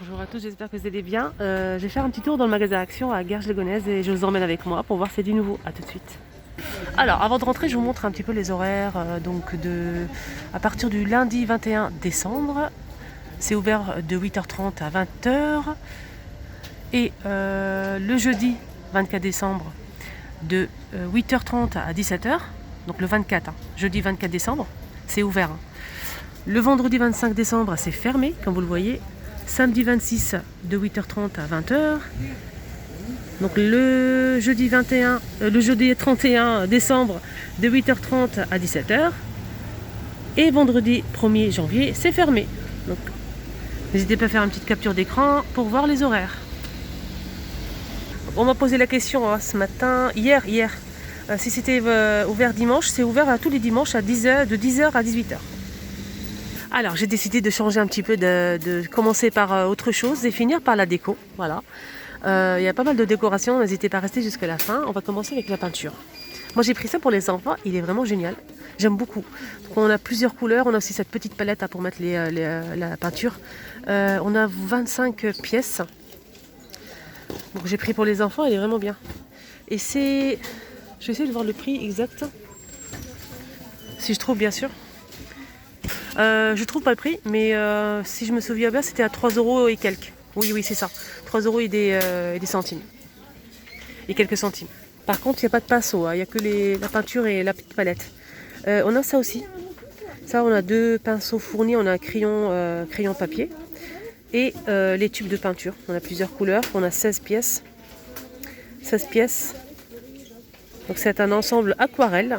Bonjour à tous, j'espère que vous allez bien. Je vais faire un petit tour dans le magasin Action à Garges-les-Gonesse et je vous emmène avec moi pour voir si c'est du nouveau. A tout de suite. Alors, avant de rentrer, je vous montre un petit peu les horaires. À partir du lundi 21 décembre, c'est ouvert de 8h30 à 20h. Et le jeudi 24 décembre, de 8h30 à 17h. Donc le 24, jeudi 24 décembre, c'est ouvert. Le vendredi 25 décembre, c'est fermé, comme vous le voyez. Samedi 26 de 8h30 à 20h. Donc le jeudi 31 décembre de 8h30 à 17h. Et vendredi 1er janvier, c'est fermé. Donc n'hésitez pas à faire une petite capture d'écran pour voir les horaires. On m'a posé la question ce matin, hier, si c'était ouvert dimanche. C'est ouvert tous les dimanches de 10h à 18h. Alors j'ai décidé de changer un petit peu, de commencer par autre chose et finir par la déco. Voilà. Il y a pas mal de décorations, n'hésitez pas à rester jusqu'à la fin. On va commencer avec la peinture. Moi j'ai pris ça pour les enfants, il est vraiment génial. J'aime beaucoup. Donc, on a plusieurs couleurs, on a aussi cette petite palette pour mettre la peinture. On a 25 pièces. Donc j'ai pris pour les enfants, il est vraiment bien. Et c'est... Je vais essayer de voir le prix exact. Si je trouve, bien sûr. Je trouve pas le prix, mais si je me souviens bien, c'était à 3 € et quelques. Oui, c'est ça. 3 € et des centimes. Et quelques centimes. Par contre, il n'y a pas de pinceau, il n'y a que la peinture et la petite palette. On a ça aussi. Ça, on a 2 pinceaux fournis, on a un crayon papier. Et les tubes de peinture. On a plusieurs couleurs, on a 16 pièces. 16 pièces. Donc c'est un ensemble aquarelle.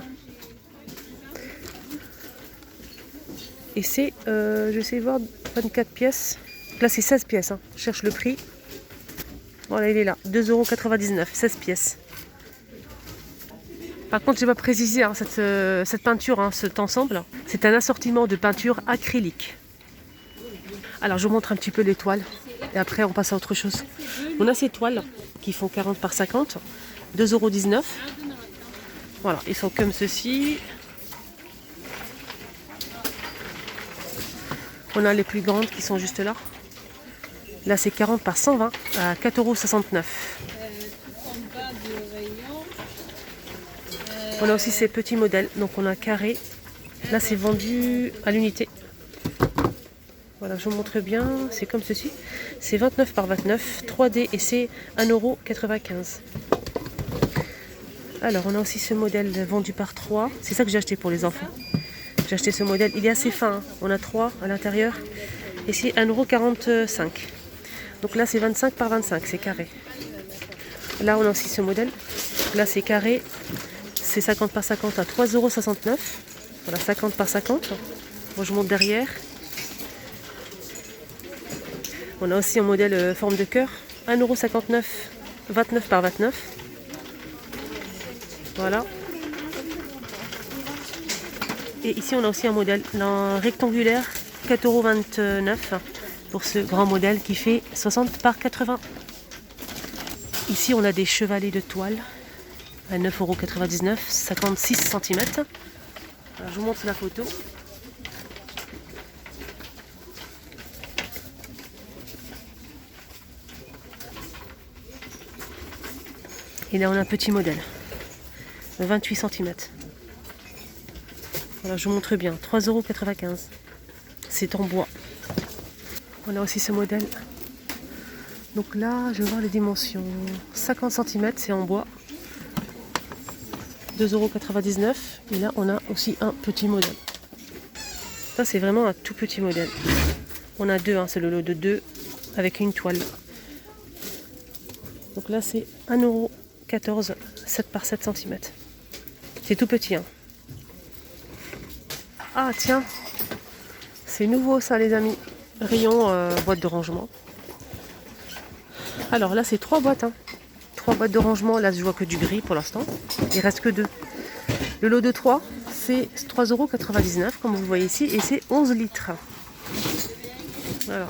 Et c'est, je vais essayer de voir, 24 pièces. Là, c'est 16 pièces. Je cherche le prix. Voilà, il est là. 2,99 €, 16 pièces. Par contre, je n'ai pas précisé cette peinture, cet ensemble. C'est un assortiment de peinture acrylique. Alors, je vous montre un petit peu les toiles. Et après, on passe à autre chose. On a ces toiles qui font 40 par 50. 2,19 €. Voilà, ils sont comme ceci. On a les plus grandes qui sont juste là. Là, c'est 40 par 120 à 4,69 €. On a aussi ces petits modèles. Donc, on a carré. Là, c'est vendu à l'unité. Voilà, je vous montre bien. C'est comme ceci. C'est 29 par 29, 3D et c'est 1,95 €. Alors, on a aussi ce modèle vendu par 3. C'est ça que j'ai acheté pour les enfants. J'ai acheté ce modèle, il est assez fin, on a 3 à l'intérieur et c'est 1,45 €. Donc là c'est 25 par 25, c'est carré. Là on a aussi ce modèle, là c'est carré, c'est 50 par 50 à 3,69 €. Voilà, 50 par 50. Moi je monte derrière. On a aussi un modèle forme de cœur, 1,59 €, 29 par 29. Voilà. Et ici, on a aussi un modèle rectangulaire, 4,29 € pour ce grand modèle qui fait 60 par 80. Ici, on a des chevalets de toile à 9,99 €, 56 cm. Alors, je vous montre la photo. Et là, on a un petit modèle, 28 cm. Voilà, je vous montre bien, 3,95 €. C'est en bois. On a aussi ce modèle. Donc là, je vais voir les dimensions. 50 cm, c'est en bois. 2,99 €. Et là, on a aussi un petit modèle. Ça, c'est vraiment un tout petit modèle. On a deux, c'est le lot de 2 avec une toile. Donc là, c'est 1,14 €, 7 par 7 cm. C'est tout petit. Ah tiens, c'est nouveau ça les amis. Rayon boîte de rangement. Alors là c'est 3 boîtes. 3 boîtes de rangement. Là je vois que du gris pour l'instant. Il reste que 2. Le lot de 3 c'est 3,99 € comme vous le voyez ici. Et c'est 11 litres. Voilà.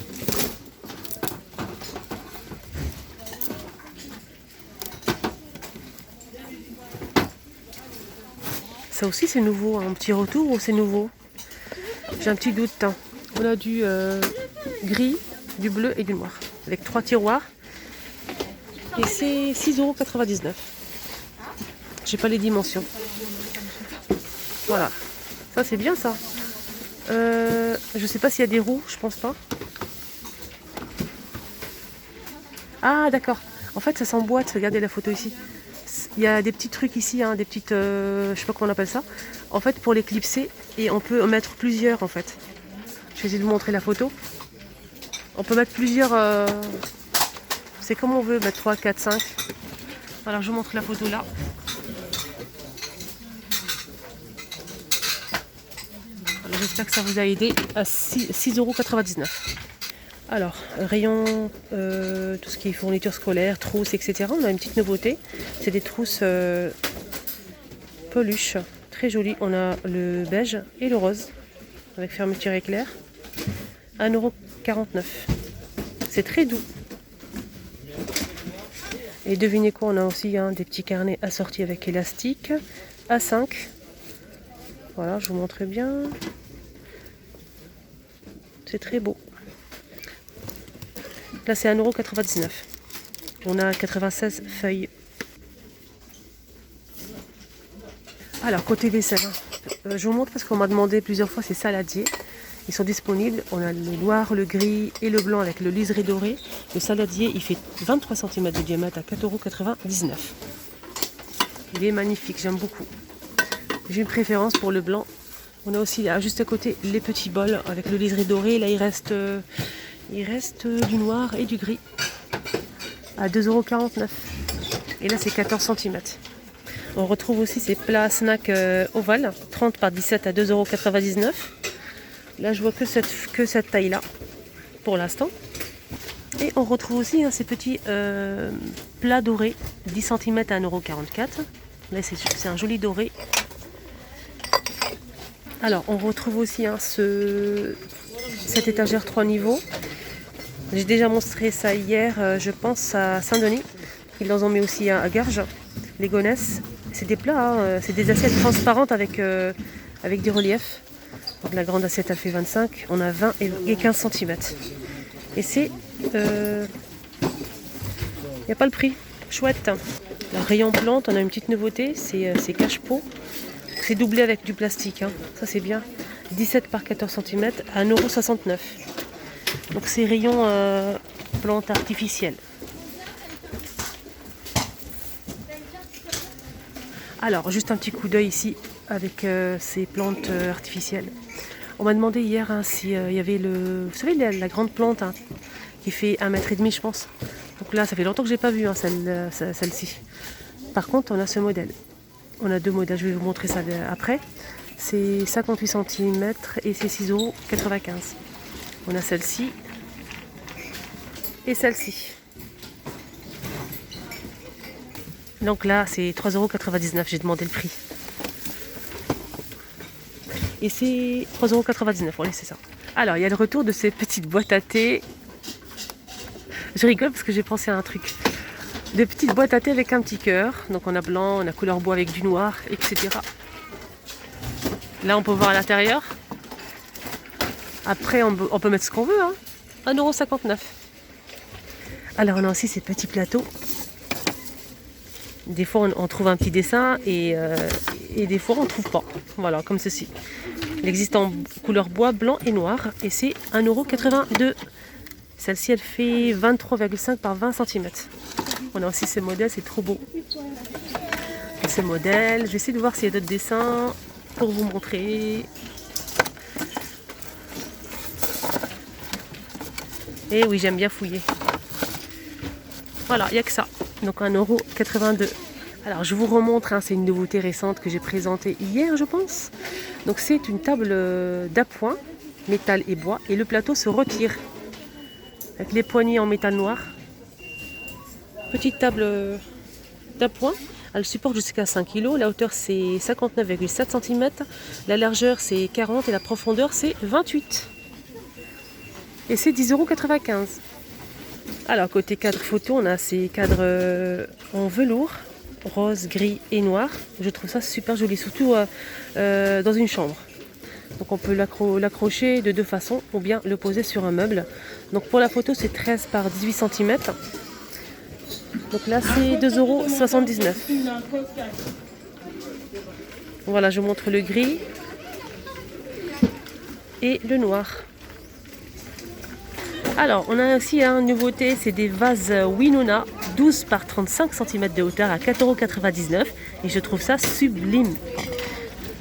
Ça aussi c'est nouveau. Un petit retour ou c'est nouveau? J'ai un petit doute. On a du gris du bleu et du noir. Avec 3 tiroirs. Et c'est 6,99 €. J'ai pas les dimensions. Voilà. Ça c'est bien ça. Je sais pas s'il y a des roues, je pense pas. Ah d'accord. En fait ça s'emboîte, regardez la photo ici. Il y a des petits trucs ici, hein, des petites, je sais pas comment on appelle ça. En fait pour les clipser et on peut en mettre plusieurs en fait. Je vais essayer de vous montrer la photo. On peut mettre plusieurs, c'est comme on veut, mettre 3, 4, 5. Alors je vous montre la photo là. J'espère que ça vous a aidé à 6,99 €. Alors, rayon, tout ce qui est fourniture scolaire, trousses, etc. On a une petite nouveauté. C'est des trousses peluche, très jolies. On a le beige et le rose, avec fermeture éclair. 1,49 €. C'est très doux. Et devinez quoi, on a aussi des petits carnets assortis avec élastique. À 5. Voilà, je vous montre bien. C'est très beau. Là, c'est 1,99 €. On a 96 feuilles. Alors, côté vaisselle, je vous montre parce qu'on m'a demandé plusieurs fois ces saladiers. Ils sont disponibles. On a le noir, le gris et le blanc avec le liseré doré. Le saladier, il fait 23 cm de diamètre à 4,99 €. Il est magnifique, j'aime beaucoup. J'ai une préférence pour le blanc. On a aussi là, juste à côté, les petits bols avec le liseré doré. Là, il reste du noir et du gris à 2,49 €. Et là, c'est 14 cm. On retrouve aussi ces plats snack ovales, 30 par 17 à 2,99 €. Là, je vois que cette taille-là, pour l'instant. Et on retrouve aussi ces petits plats dorés, 10 cm à 1,44 €. Là, c'est un joli doré. Alors, on retrouve aussi cette étagère 3 niveaux. J'ai déjà montré ça hier, je pense, à Saint-Denis. Ils en ont mis aussi à Garges, les Gonesses. C'est des plats, c'est des assiettes transparentes avec des reliefs. Donc la grande assiette, elle fait 25. On a 20 et 15 cm. Et c'est... Il n'y a pas le prix. Chouette. Le rayon plante, on a une petite nouveauté. C'est cache-pot. C'est doublé avec du plastique, ça c'est bien. 17 par 14 cm à 1,69 €. Donc c'est rayon plantes artificielles. Alors juste un petit coup d'œil ici avec ces plantes artificielles. On m'a demandé hier s'il y avait vous savez la grande plante qui fait 1,5 m je pense. Donc là ça fait longtemps que j'ai pas vu celle-ci. Par contre on a ce modèle. On a deux modèles, je vais vous montrer ça après. C'est 58 cm et c'est 6,95 €. On a celle-ci et celle-ci. Donc là, c'est 3,99 €. J'ai demandé le prix. Et c'est 3,99 €. Oui, c'est ça. Alors, il y a le retour de ces petites boîtes à thé. Je rigole parce que j'ai pensé à un truc. Des petites boîtes à thé avec un petit cœur. Donc on a blanc, on a couleur bois avec du noir, etc. Là on peut voir à l'intérieur. Après on peut mettre ce qu'on veut. 1,59 €. Alors on a aussi ces petits plateaux. Des fois on trouve un petit dessin et des fois on ne trouve pas. Voilà, comme ceci. Il existe en couleur bois, blanc et noir. Et c'est 1,82 €. Celle-ci elle fait 23,5 par 20 cm. On a aussi ces modèles, c'est trop beau. Et ces modèles, je vais essayer de voir s'il y a d'autres dessins pour vous montrer. Et oui, j'aime bien fouiller. Voilà, il n'y a que ça. Donc 1,82 €. Alors je vous remontre, c'est une nouveauté récente que j'ai présentée hier, je pense. Donc c'est une table d'appoint, métal et bois, et le plateau se retire. Avec les poignées en métal noir. Petite table d'appoint, elle supporte jusqu'à 5 kg, la hauteur c'est 59,7 cm, la largeur c'est 40 et la profondeur c'est 28. Et c'est 10,95 €. Alors côté cadre photo, on a ces cadres en velours, rose, gris et noir. Je trouve ça super joli, surtout dans une chambre. Donc on peut l'accrocher de deux façons ou bien le poser sur un meuble. Donc pour la photo c'est 13 par 18 cm. Donc là c'est 2,79 €. Voilà, je vous montre le gris et le noir. Alors on a aussi une nouveauté, c'est des vases Winona 12 par 35 cm de hauteur à 4,99 € et je trouve ça sublime.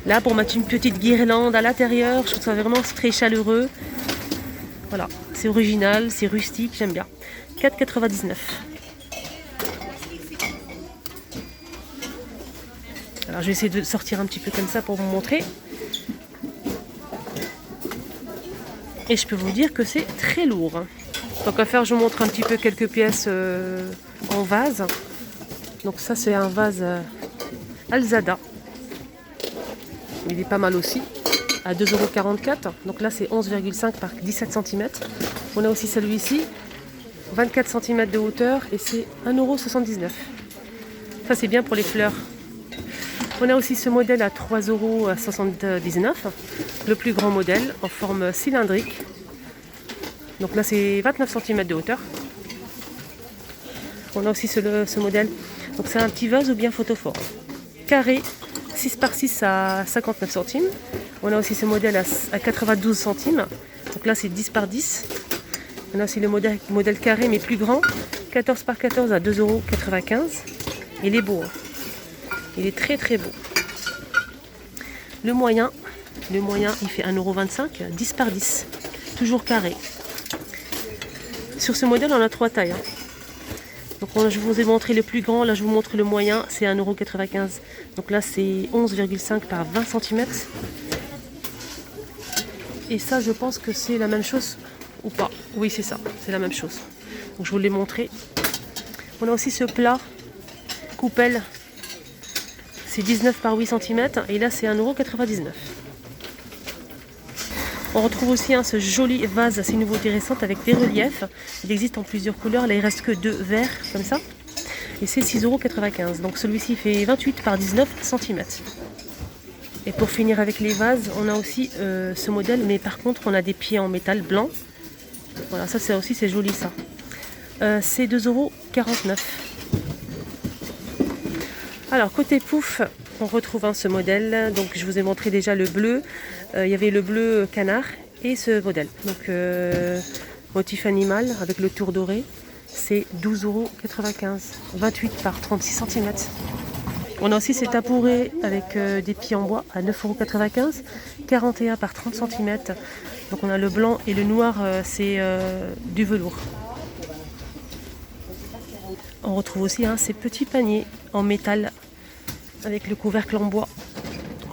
Là pour mettre une petite guirlande à l'intérieur, je trouve ça vraiment très chaleureux. Voilà, c'est original, c'est rustique, j'aime bien. 4,99 €. Alors je vais essayer de sortir un petit peu comme ça pour vous montrer. Et je peux vous dire que c'est très lourd. Donc à faire, je vous montre un petit peu quelques pièces en vase. Donc ça c'est un vase Alzada. Il est pas mal aussi, à 2,44 €. Donc là c'est 11,5 par 17 cm. On a aussi celui-ci, 24 cm de hauteur et c'est 1,79 €. Ça c'est bien pour les fleurs. On a aussi ce modèle à 3,79 €, le plus grand modèle en forme cylindrique. Donc là c'est 29 cm de hauteur. On a aussi ce modèle, donc c'est un petit vase ou bien photophore. Carré, 6 par 6 à 59 centimes. On a aussi ce modèle à 92 centimes. Donc là c'est 10 par 10. On a aussi le modèle carré mais plus grand, 14 par 14 à 2,95 €. Il est beau, hein. Il est très très beau. Le moyen il fait 1,25 €, 10 par 10. Toujours carré. Sur ce modèle on a 3 tailles. Donc je vous ai montré le plus grand, là je vous montre le moyen, c'est 1,95 €. Donc là c'est 11,5 par 20 cm. Et ça je pense que c'est la même chose ou pas. Oui c'est ça, c'est la même chose. Donc je vous l'ai montré. On a aussi ce plat coupelle. C'est 19 par 8 cm et là c'est 1,99 €. On retrouve aussi ce joli vase assez nouveauté récente avec des reliefs. Il existe en plusieurs couleurs, là il reste que 2 verts comme ça. Et c'est 6,95 €. Donc celui-ci fait 28 par 19 cm. Et pour finir avec les vases, on a aussi ce modèle, mais par contre on a des pieds en métal blanc. Voilà, ça c'est aussi c'est joli ça. C'est 2,49 €. Alors côté pouf, on retrouve ce modèle. Donc je vous ai montré déjà le bleu. Il y avait le bleu canard et ce modèle. Donc motif animal avec le tour doré. C'est 12,95 €. 28 par 36 cm. On a aussi ces tapourets avec des pieds en bois à 9,95 €. 41 par 30 cm. Donc on a le blanc et le noir, c'est du velours. On retrouve aussi ces petits paniers en métal avec le couvercle en bois.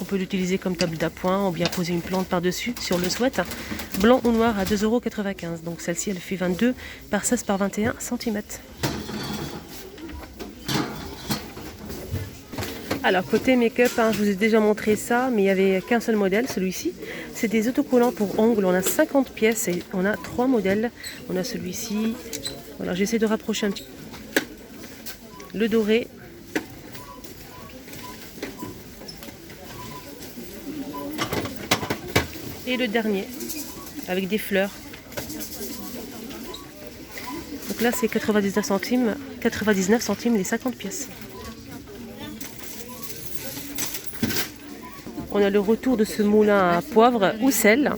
On peut l'utiliser comme table d'appoint ou bien poser une plante par-dessus si on le souhaite. Blanc ou noir à 2,95 €. Donc celle-ci elle fait 22 par 16 par 21 cm. Alors côté make-up, je vous ai déjà montré ça, mais il n'y avait qu'un seul modèle, celui-ci. C'est des autocollants pour ongles. On a 50 pièces et on a 3 modèles. On a celui-ci. Voilà, j'essaie de rapprocher un petit peu. Le doré. Et le dernier, avec des fleurs. Donc là c'est 99 centimes les 50 pièces. On a le retour de ce moulin à poivre ou sel.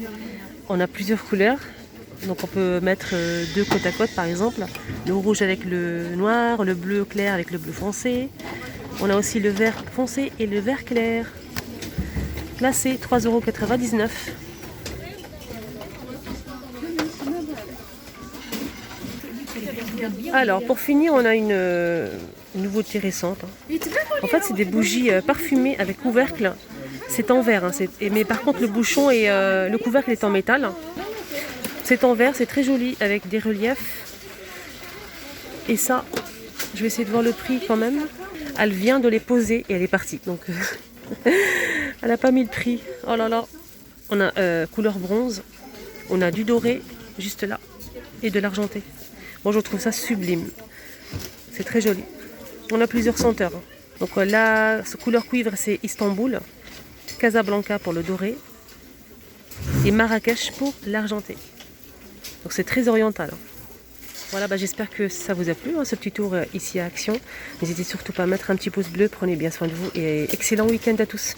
On a plusieurs couleurs. Donc on peut mettre deux côte à côte par exemple. Le rouge avec le noir, le bleu clair avec le bleu foncé. On a aussi le vert foncé et le vert clair. Là c'est 3,99 €. Alors pour finir on a une nouveauté récente. En fait c'est des bougies parfumées avec couvercle. C'est en verre, mais par contre le bouchon et le couvercle est en métal. C'est en verre, c'est très joli avec des reliefs. Et ça, je vais essayer de voir le prix quand même. Elle vient de les poser et elle est partie. Donc elle n'a pas mis le prix. Oh là là. On a couleur bronze. On a du doré juste là et de l'argenté. Bon, je trouve ça sublime. C'est très joli. On a plusieurs senteurs. Donc là, ce couleur cuivre, c'est Istanbul. Casablanca pour le doré. et Marrakech pour l'Argenté. Donc c'est très oriental. Hein. Voilà, j'espère que ça vous a plu, hein, ce petit tour ici à Action. N'hésitez surtout pas à mettre un petit pouce bleu, prenez bien soin de vous et excellent week-end à tous.